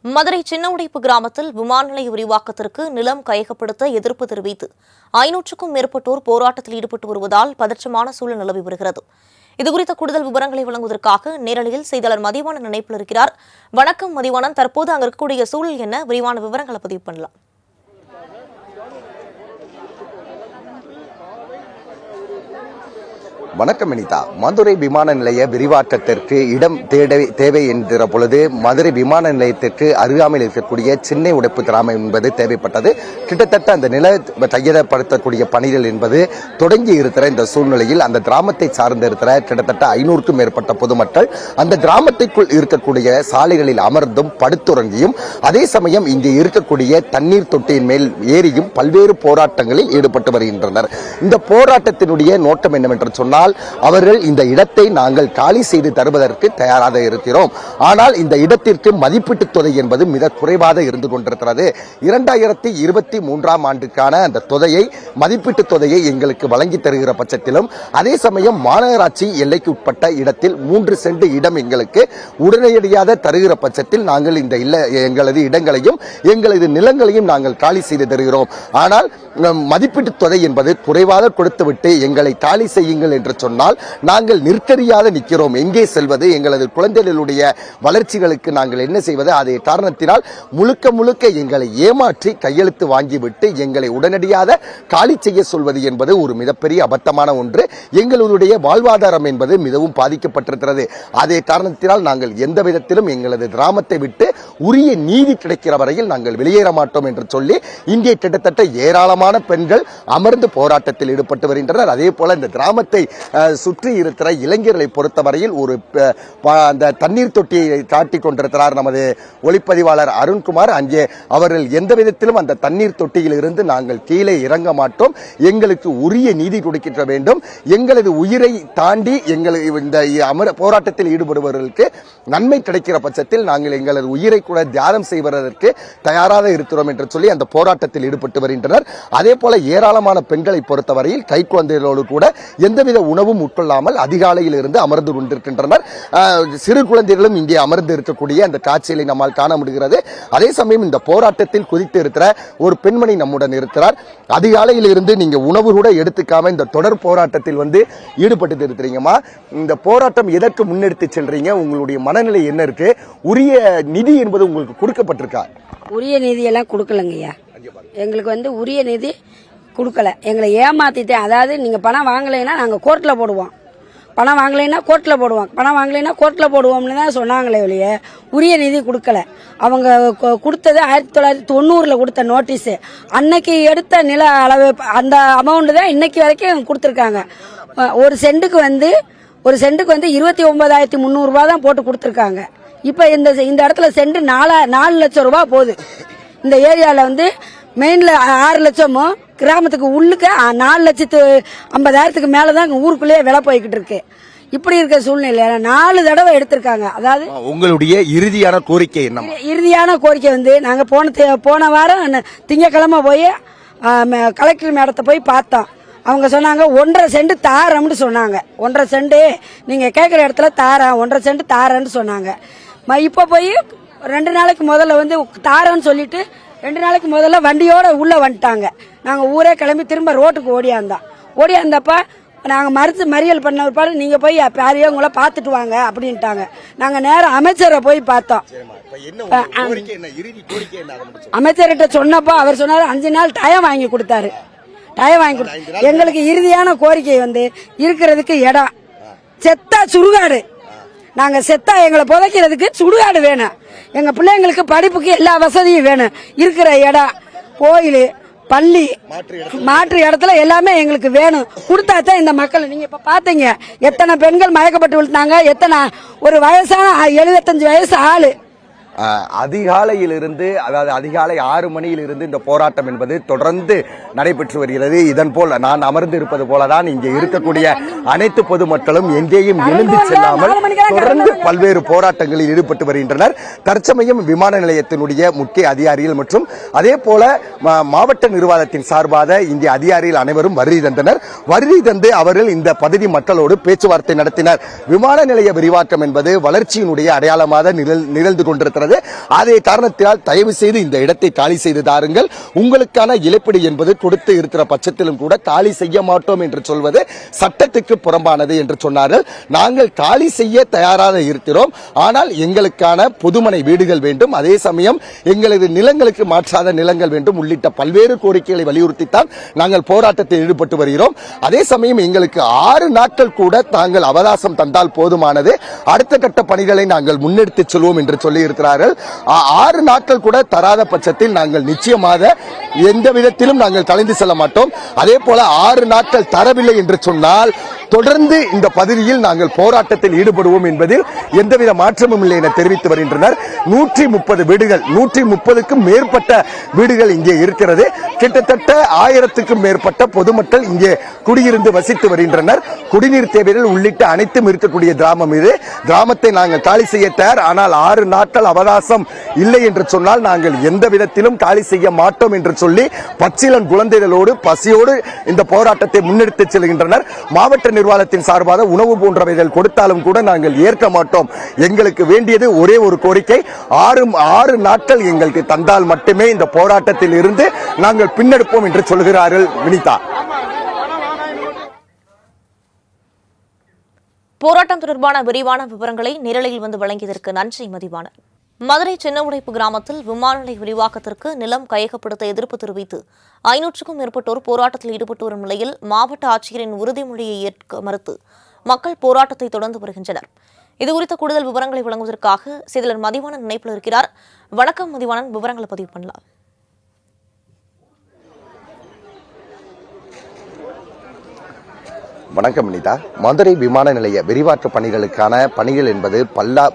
மதுரை சின்ன உடைப்பு கிராமத்தில் விமான நிலைய விரிவாக்கத்திற்கு நிலம் கையகப்படுத்த எதிர்ப்பு தெரிவித்து 500க்கும் மேற்பட்டோர் போராட்டத்தில் ஈடுபட்டு வருவதால் பதற்றமான சூழல் நிலவி வருகிறது. இதுகுறித்த கூடுதல் விவரங்களை வழங்குவதற்காக நேரலையில் செய்தியாளர் மதிவாணன் இணைப்பில் இருக்கிறார். வணக்கம் மதிவாணன், தற்போது அங்கு இருக்கக்கூடிய சூழல் என்ன? விரிவான விவரங்களை பதிவு பண்ணலாம். வணக்கம் அனிதா. மதுரை விமான நிலைய விரிவாக்கத்திற்கு இடம் தேவை என்கிற பொழுது மதுரை விமான நிலையத்திற்கு அருகாமையில் இருக்கக்கூடிய சின்ன உடைப்பு கிராமம் என்பது தேவைப்பட்டது. கிட்டத்தட்ட அந்த நில கையகப்படுத்தக்கூடிய பணிகள் என்பது தொடங்கி இருக்கிற இந்த சூழ்நிலையில் அந்த கிராமத்தை சார்ந்து இருக்கிற கிட்டத்தட்ட 500க்கும் மேற்பட்ட பொதுமக்கள் அந்த கிராமத்திற்குள் இருக்கக்கூடிய சாலைகளில் அமர்ந்தும் படுத்துறங்கியும் அதே சமயம் இங்கே இருக்கக்கூடிய தண்ணீர் தொட்டியின் மேல் ஏறியும் பல்வேறு போராட்டங்களில் ஈடுபட்டு வருகின்றனர். இந்த போராட்டத்தினுடைய நோக்கம் என்னவென்று சொன்னால், அவர்கள் இந்த இடத்தை நாங்கள் காலி செய்து தருவதற்கு தயாராக இருக்கிறோம். ஆனால் இந்த இடத்திற்கு மதிப்பீட்டு தொகை என்பது மிக குறைவாக இருந்து கொண்டிருக்கிறது. 2023ஆம் ஆண்டுக்கான அந்த தொகையை மதிப்பீட்டு தொகையை எங்களுக்கு வழங்கி தருகிற பட்சத்திலும் அதே சமயம் மாநகராட்சி எல்லைக்கு உட்பட்ட இடத்தில் 3 சென்ட் இடம் எங்களுக்கு உடனடியாக தருகிற பட்சத்தில் நாங்கள் இந்த எங்களது இடங்களையும் எங்களது நிலங்களையும் நாங்கள் காலி செய்து தருகிறோம். ஆனால் மதிப்பீட்டு தொகை என்பது குறைவாக கொடுத்துவிட்டு எங்களை காலி செய்யுங்கள் என்று சொன்னால் நாங்கள் நிற்கறியாக நிற்கிறோம். எங்கே செல்வது? எங்களது குழந்தைகளுடைய வளர்ச்சிகளுக்கு நாங்கள் என்ன செய்வது? அதே காரணத்தினால் முழுக்க எங்களை ஏமாற்றி கையெழுத்து வாங்கிவிட்டு எங்களை உடனடியாக காலி செய்ய சொல்வது என்பது ஒரு மிகப்பெரிய அபத்தமான ஒன்று. எங்களுடைய வாழ்வாதாரம் என்பது மிகவும் பாதிக்கப்பட்டிருக்கிறது. அதே காரணத்தினால் நாங்கள் எந்த விதத்திலும் எங்களது கிராமத்தை விட்டு உரிய நீதி கிடைக்கிற வரையில் நாங்கள் வெளியேற மாட்டோம் என்று சொல்லி இங்கே கிட்டத்தட்ட ஏராளமான பெண்கள் அமர்ந்து போராட்டத்தில் ஈடுபட்டு வருகின்றனர். அதே போல இந்த கிராமத்தை சுற்றி இருக்கிற இளைஞர்களை பொறுத்தவரையில் ஒரு அந்த தண்ணீர் தொட்டியை காட்டிக் கொண்டிருக்கிறார் நமது ஒளிப்பதிவாளர் அருண்குமார். அங்கே அவர்கள் எந்த விதத்திலும் அந்த தண்ணீர் தொட்டியில் இருந்து நாங்கள் கீழே இறங்க மாட்டோம், எங்களுக்கு உரிய நீதி கொடுக்க வேண்டும், எங்களது உயிரை தாண்டி இந்த போராட்டத்தில் ஈடுபடுபவர்களுக்கு நன்மை கிடைக்கிற பட்சத்தில் நாங்கள் எங்களது உயிரை கூட தியாகம் செய்வதற்கு தயாராக இருக்கிறோம் என்று சொல்லி அந்த போராட்டத்தில் ஈடுபட்டு வருகின்றனர். அதே போல ஏராளமான பெண்களை பொறுத்தவரையில் கை குழந்தைகளோடு கூட எந்தவித உணவும் உட்கொள்ளாமல் அதிகாலையில் இருந்து அமர்ந்து கொண்டிருக்கின்றனர். சிறு குழந்தைகளும் இங்கே அமர்ந்து இருக்கக்கூடிய அந்த காட்சிகளை நம்மால் காண முடிகிறது. அதே சமயம் இந்த போராட்டத்தில் குதித்து இருக்கிற ஒரு பெண்மணி நம்முடன் இருக்கிறார். அதிகாலையில் இருந்து நீங்க உணவு கூட எடுத்துக்காம இந்த தொடர் போராட்டத்தில் ஈடுபட்டு இருக்கிறீங்கம்மா. இந்த போராட்டம் எதற்கு முன்னெடுத்து செல்றீங்க? உங்களுடைய மனநிலை என்ன இருக்கு? உரிய நிதி என்பது உங்களுக்கு கொடுக்கப்பட்டிருக்கா? உரிய நிதியெல்லாம் கொடுக்கலங்கய்யா. எங்களுக்கு உரிய நிதி கொடுக்கல. எங்களை ஏமாத்திட்டு, அதாவது நீங்க பணம் வாங்கலைன்னா நாங்க கோர்ட்ல போடுவோம், பணம் வாங்கலைன்னா கோர்ட்ல போடுவோம், பணம் வாங்கலைன்னா கோர்ட்ல போடுவோம்னு தான் சொன்னாங்களே ஒழிய உரிய நிதி கொடுக்கல. அவங்க கொடுத்தது 1990 கொடுத்த நோட்டீஸ். அன்னைக்கு எடுத்த நில அளவு அந்த அமௌண்ட் தான் இன்னைக்கு வரைக்கும் கொடுத்துருக்காங்க. ஒரு சென்ட்டுக்கு 29,300 ரூபாய் தான் போட்டு கொடுத்துருக்காங்க. இப்ப இந்த இடத்துல சென்ட் 4 லட்சம் ரூபாய் போகுது. இந்த ஏரியால மெயின்ல 6 லட்சமும் கிராமத்துக்கு உள்ளுக்கு 4,50,000 மேலதான் ஊருக்குள்ளேயே விலை போய்கிட்டு இருக்கு. இப்படி இருக்க சூழ்நிலை 4 தடவை எடுத்திருக்காங்க. அதாவது உங்களுடைய இறுதியான கோரிக்கை என்ன? இறுதியான கோரிக்கை நாங்க போன வாரம் திங்கக்கிழமை போய் கலெக்டர் மேடத்தை போய் பார்த்தோம். அவங்க சொன்னாங்க 1.5 சென்ட் தாரம்னு சொன்னாங்க. 1.5 சென்ட் நீங்க கேட்குற இடத்துல தாரேன், 1.5 சென்ட் தாரேன்னு சொன்னாங்க. இப்ப போய் 2 நாளைக்கு முதல்ல தாரன்னு சொல்லிட்டு 2 நாளைக்கு முதல்ல வண்டியோட உள்ள வந்துட்டாங்க. நாங்க ஊரே கிளம்பி திரும்ப ரோட்டுக்கு ஓடியாந்தப்ப நாங்க மறியல் பண்ண பாரு, நீங்க போய் யாரையோ உங்களை பாத்துட்டு வாங்க அப்படின்ட்டாங்க. நாங்க நேரம் அமைச்சரை போய் பார்த்தோம். அமைச்சர்கிட்ட சொன்னப்போ அவர் சொன்னாரு 5 நாள் டயம் வாங்கி கொடுத்தாரு. எங்களுக்கு இறுதியான கோரிக்கை இருக்கிறதுக்கு இடம், செத்தா சுடுகாடு. நாங்க செத்தா எங்களை புதைக்கிறதுக்கு சுடுகாடு வேணும். எங்க பிள்ளைங்களுக்கு படிப்புக்கு எல்லா வசதியும் வேணும். இருக்கிற இடம், கோயில், பள்ளி, மாற்று இடத்துல எல்லாமே எங்களுக்கு வேணும். கொடுத்தாத்தான் இந்த மக்கள். நீங்க இப்ப பாத்தீங்க எத்தனை பெண்கள் மயக்கப்பட்டு விழுந்தாங்க, எத்தனை ஒரு வயசான 75 வயசு ஆளு. அதிகாலையிலிருந்து, அதாவது அதிகாலை 6 மணியிலிருந்து இந்த போராட்டம் என்பது தொடர்ந்து நடைபெற்று வருகிறது. இதன் போல் நான் அமர்ந்து இருப்பது போலதான் இங்கே இருக்கக்கூடிய அனைத்து பொதுமக்களும் எங்கேயும் எழுந்து செல்லாமல் தொடர்ந்து பல்வேறு போராட்டங்களில் ஈடுபட்டு வருகின்றனர். தற்சமயம் விமான நிலையத்தினுடைய முக்கிய அதிகாரிகள் மற்றும் அதே போல மாவட்ட நிர்வாகத்தின் சார்பாக இந்திய அதிகாரிகள் அனைவரும் வருகை தந்தனர். வருகை தந்து அவர்கள் இந்த பகுதி மக்களோடு பேச்சுவார்த்தை நடத்தினர். விமான நிலைய விரிவாக்கம் என்பது வளர்ச்சியினுடைய அடையாளமாக நிகழ்ந்து கொண்டிருக்கிறது. சொல்லப்படுகிறது. அதே காரணத்தினால் தயவு செய்து இந்த இடத்தை காலி செய்து தாருங்கள். உங்களுக்கான இழப்பீடு என்பது கொடுத்து இருக்கிற பட்சத்திலும் கூட காலி செய்ய மாட்டோம் என்று சொல்வது சட்டத்துக்கு புறம்பானது என்று சொன்னார்கள். நாங்கள் காலி செய்ய தயாராக இருக்கிறோம். ஆனால் எங்களுக்கான பொதுமனை வீடுகள் வேண்டும், அதே சமயம் எங்களது நிலங்களுக்கு மாற்றாத நிலங்கள் வேண்டும் உள்ளிட்ட பல்வேறு கோரிக்கைகளை வலியுறுத்தித்தான் நாங்கள் போராட்டத்தில் ஈடுபட்டு வருகிறோம். அதே சமயம் எங்களுக்கு 6 நாட்கள் கூட தாங்கள் அவகாசம் தந்தால் போதுமானது, அடுத்த கட்ட பணிகளை நாங்கள் முன்னெடுத்துச் செல்வோம் என்று சொல்லி இருக்கிறார்கள். 6 நாட்கள் கூட தராத பட்சத்தில் நாங்கள் நிச்சயமாக எந்த விதத்திலும் நாங்கள் கலைந்து செல்ல மாட்டோம். அதே போல 6 நாட்கள் தரவில்லை என்று சொன்னால் தொடர்ந்து இந்த பகுதியில் நாங்கள் போராட்டத்தில் ஈடுபடுவோம் என்பதில் எந்தவித மாற்றமும் இல்லை என தெரிவித்து வருகின்றனர். 130 வீடுகள், 130க்கும் மேற்பட்ட வீடுகள் இங்கே இருக்கிறது. கிட்டத்தட்ட 1000க்கும் மேற்பட்ட பொதுமக்கள் இங்கே குடியிருந்து வசித்து வருகின்றனர். குடிநீர் தேவைகள் உள்ளிட்ட அனைத்தும் இருக்கக்கூடிய கிராமம் இது. கிராமத்தை நாங்கள் காலி செய்ய தயார். ஆனால் 6 நாட்கள் அவகாசம் இல்லை என்று சொன்னால் நாங்கள் எந்த விதத்திலும் காலி செய்ய மாட்டோம் என்று சொல்லி பச்சிளம் குழந்தைகளோடு பசியோடு இந்த போராட்டத்தை முன்னெடுத்து செல்கின்றனர். மாவட்ட நிர்வாகத்தின் சார்பாக உணவு போன்றவைகள் கொடுத்தாலும் கூட நாங்கள் ஏற்க மாட்டோம். எங்களுக்கு வேண்டியது ஒரே ஒரு கோரிக்கை, 6 நாட்கள் எங்களுக்கு தந்தால் மட்டுமே இந்த போராட்டத்தில் இருந்து நாங்கள் பின்னெடுப்போம் என்று சொல்கிறார்கள். வினிதா, போராட்டம் தொடர்பான விரிவான விவரங்களை நேரலையில் வந்து வழங்கியதற்கு நன்றி மதிவாணன். மதுரை சின்ன உடைப்பு கிராமத்தில் விமான நிலைய விரிவாக்கத்திற்கு நிலம் கையகப்படுத்த எதிர்ப்பு தெரிவித்து 500க்கும் மேற்பட்டோர் போராட்டத்தில் ஈடுபட்டு வரும் நிலையில் மாவட்ட ஆட்சியரின் உறுதிமொழியை ஏற்க மறுத்து மக்கள் போராட்டத்தை தொடர்ந்து வருகின்றனர். இதுகுறித்த கூடுதல் விவரங்களை வழங்குவதற்காக செய்தியாளர் மதிவாணன் இணைப்பில் இருக்கிறார். வணக்கம் மதிவாணன், விவரங்களை பதிவு பண்ணலாம். வணக்கம் வினிதா. மதுரை விமான நிலைய விரிவாக்க பணிகள் என்பது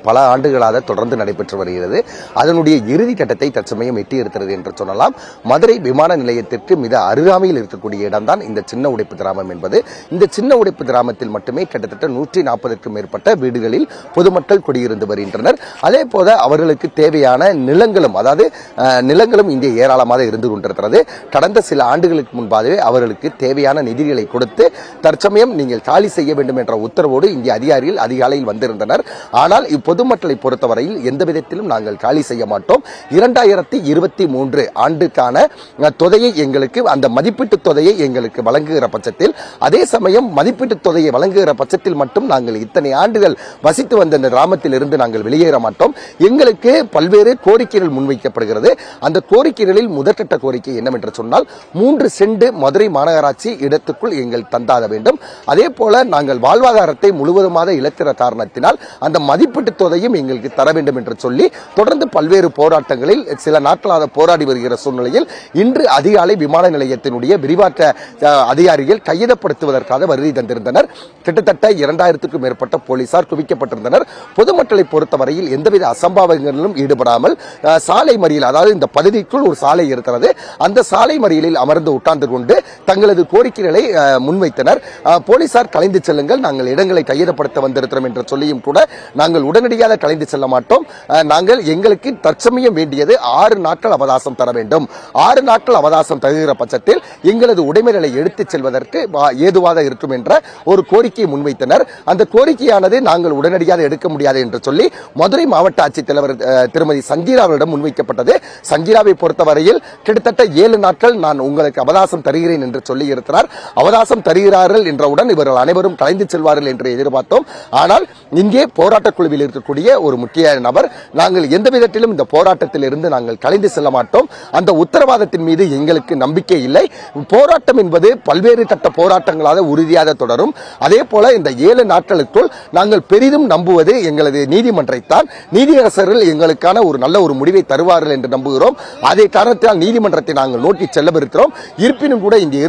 பல ஆண்டுகளாக தொடர்ந்து நடைபெற்று வருகிறது. அதனுடைய இறுதி கட்டத்தை தற்சமயம் எட்டியிருக்கிறது என்று சொல்லலாம். மதுரை விமான நிலையத்திற்கு மிக அருகாமையில் இருக்கக்கூடிய இடம்தான் இந்த சின்ன உடைப்பு கிராமம் என்பது. இந்த சின்ன உடைப்பு கிராமத்தில் மட்டுமே கிட்டத்தட்ட 140க்கும் மேற்பட்ட வீடுகளில் பொதுமக்கள் குடியிருந்து வருகின்றனர். அதே போல அவர்களுக்கு தேவையான நிலங்களும் இங்கே ஏராளமாக இருந்து கொண்டிருக்கிறது. கடந்த சில ஆண்டுகளுக்கு முன்பாகவே அவர்களுக்கு தேவையான நிதிகளை கொடுத்து தற்சமயம் நீங்கள் காலி செய்ய வேண்டும் என்ற உத்தரவோடு இங்கே அதிகாரிகள் அதிகாலையில் வந்திருந்தனர். ஆனால் இப்பொதுமக்களை பொறுத்தவரையில் எந்த விதத்திலும் நாங்கள் காலி செய்ய மாட்டோம். 2023 ஆண்டுக்கான தொகையை எங்களுக்கு, அந்த மதிப்பீட்டு தொகையை எங்களுக்கு வழங்குகிற பட்சத்தில், அதே சமயம் மதிப்பீட்டு தொகையை வழங்குகிற பட்சத்தில் மட்டும் நாங்கள் இத்தனை ஆண்டுகள் வசித்து வந்த இந்த கிராமத்தில் இருந்து நாங்கள் வெளியேற மாட்டோம். எங்களுக்கு பல்வேறு கோரிக்கைகள் முன்வைக்கப்படுகிறது. அந்த கோரிக்கைகளில் முதற்கட்ட கோரிக்கை என்னவென்று சொன்னால் 3 சென்ட் மதுரை மாநகராட்சி இடத்துக்குள் எங்கள் தந்தாக வேண்டும். அதே போல நாங்கள் வாழ்வாதாரத்தை முழுவதுமாக இழக்கிற காரணத்தினால் அந்த மதிப்பீட்டு தொகையும் எங்களுக்கு தர வேண்டும் என்று சொல்லி தொடர்ந்து பல்வேறு போராட்டங்களில் சில நாட்களாக போராடி வருகிற சூழ்நிலையில் இன்று அதிகாலை விமான நிலையத்தினுடைய விரிவாக்க அதிகாரிகள் கையகப்படுத்துவதற்காக வருகை தந்திருந்தனர். கிட்டத்தட்ட 2000க்கும் மேற்பட்ட போலீசார் குவிக்கப்பட்டிருந்தனர். பொதுமக்களை பொறுத்தவரையில் எந்தவித அசம்பாவிதங்களிலும் ஈடுபடாமல் சாலை மறியல், அதாவது இந்த பகுதிக்குள் ஒரு சாலை இருக்கிறது, அந்த சாலை மறியலில் அமர்ந்து உட்கார்ந்து கொண்டு தங்களது கோரிக்கைகளை முன்வைத்தனர். போலீசார் கலைந்து செல்லுங்கள், நாங்கள் இடங்களை கையகப்படுத்த வந்திருக்கிறோம் என்று சொல்லியும் கூட நாங்கள் உடனடியாக கலைந்து செல்ல மாட்டோம். நாங்கள் எங்களுக்கு தற்சமயம் வேண்டியது 6 நாட்கள் அவகாசம் தர வேண்டும். 6 நாட்கள் அவகாசம் தருகிற பட்சத்தில் எங்களது உடைமைகளை எடுத்துச் செல்வதற்கு ஏதுவாக இருக்கும் என்ற ஒரு கோரிக்கையை முன்வைத்தனர். அந்த கோரிக்கையானது நாங்கள் உடனடியாக எடுக்க முடியாது என்று சொல்லி மதுரை மாவட்ட ஆட்சித்தலைவர் திருமதி சங்கீராவிடம் முன்வைக்கப்பட்டது. சங்கீராவை பொறுத்தவரையில் கிட்டத்தட்ட 7 நாட்கள் நான் உங்களுக்கு அவகாசம் தருகிறேன் என்று சொல்லி இருக்கிறார். அவகாசம் தருகிறார்கள் என்றவுடன் இவர்கள் அனைவரும் கலைந்து செல்வார்கள் என்று எதிர்பார்த்தோம். ஆனால் இங்கே போராட்ட குழுவில் இருக்கக்கூடிய ஒரு முக்கிய நபர், நாங்கள் எந்த விதத்திலும் இந்த போராட்டத்தில் இருந்து நாங்கள் கலைந்து செல்ல மாட்டோம், அந்த உத்தரவாதத்தின் மீது எங்களுக்கு நம்பிக்கை இல்லை. போராட்டம் என்பது பல்வேறு கட்ட போராட்டங்களாக உறுதியாக தொடரும். அதே போல இந்த 7 நாட்களுக்குள் நாங்கள் பெரிதும் நம்புவது எங்களது நீதிமன்றத்தைத்தான். நீதியரசர்கள் எங்களுக்கான ஒரு நல்ல ஒரு முடிவை தருவார்கள் என்று நம்புகிறோம். அதே காரணத்தால் நீதிமன்றத்தை நாங்கள் நோக்கி செல்லவிருக்கிறோம். இருப்பினும் கூட இங்கே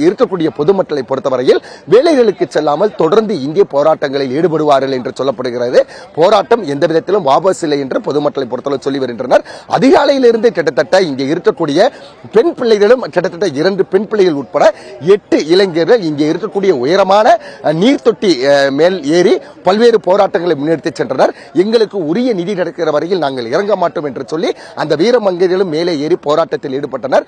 இருக்கக்கூடிய பொதுமக்களை பொறுத்தவரையில் வேலைகளுக்கு செல்லாமல் தொடர்ந்து இந்திய போராட்டங்களில் ஈடுபடுவார்கள் என்று சொல்லப்படுகிறது. போராட்டம் எந்த விதத்திலும் வாபஸ் இல்லை என்று பொதுமக்களை பொறுத்தவரை சொல்லி வருகின்றனர். அதிகாலையிலிருந்து கிட்டத்தட்ட இங்கே இருக்கக்கூடிய பெண் பிள்ளைகளும் கிட்டத்தட்ட 2 பெண் பிள்ளைகள் உட்பட 8 இளைஞர்கள் இங்கே இருக்கக்கூடிய உயரமான நீர் தொட்டி மேல் ஏறி பல்வேறு போராட்டங்களை முன்னெடுத்து சென்றனர். எங்களுக்கு உரிய நிதி கிடைக்கிற வரையில் நாங்கள் இறங்க மாட்டோம் என்று சொல்லி அந்த வீரமங்கைகளும் மேலே ஏறி போராட்டத்தில் ஈடுபட்டனர்.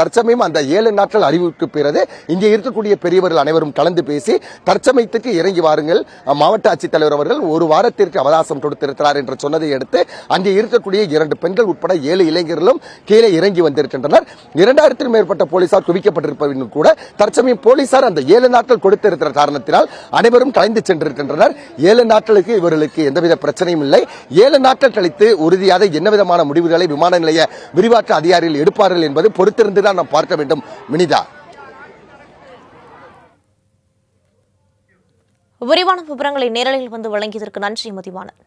தற்சமயம் அந்த 7 நாட்கள் அறிவிப்புக்கு பிறகு இங்கே இருக்கக்கூடிய பெரியவர்கள் அனைவரும் கலந்து கலந்து பேசி தற்சமயத்துக்கு இறங்கி வாருங்கள், மாவட்ட ஆட்சித்தலைவர் அவர்கள் ஒரு வாரத்திற்கு அவகாசம் கொடுத்திருக்கிறார் என்று சொன்னதை அடுத்து அங்கே இருக்கக்கூடிய 2 பெண்கள் உட்பட 7 இளைஞர்களும் கீழே இறங்கி வந்திருக்கின்றனர். 2000க்கும் மேற்பட்ட போலீசார் குவிக்கப்பட்டிருப்பவர்கள் கூட தற்சமயம் போலீசார் அந்த 7 நாட்கள் கொடுத்திருக்கிற காரணத்தினால் அனைவரும் கலைந்து சென்றிருக்கின்றனர். 7 நாட்களுக்கு இவர்களுக்கு எந்தவித பிரச்சனையும் இல்லை. 7 நாட்கள் கழித்து உறுதியாக என்ன விதமான முடிவுகளை விமான நிலைய விரிவாக்க அதிகாரிகள் எடுப்பார்கள் என்பது பொறுத்திருந்துதான் நாம் பார்க்க வேண்டும். வினிதா, விரிவான விவரங்களை நேரலையில் வந்து வழங்கியதற்கு நன்றி மதிவாணன்.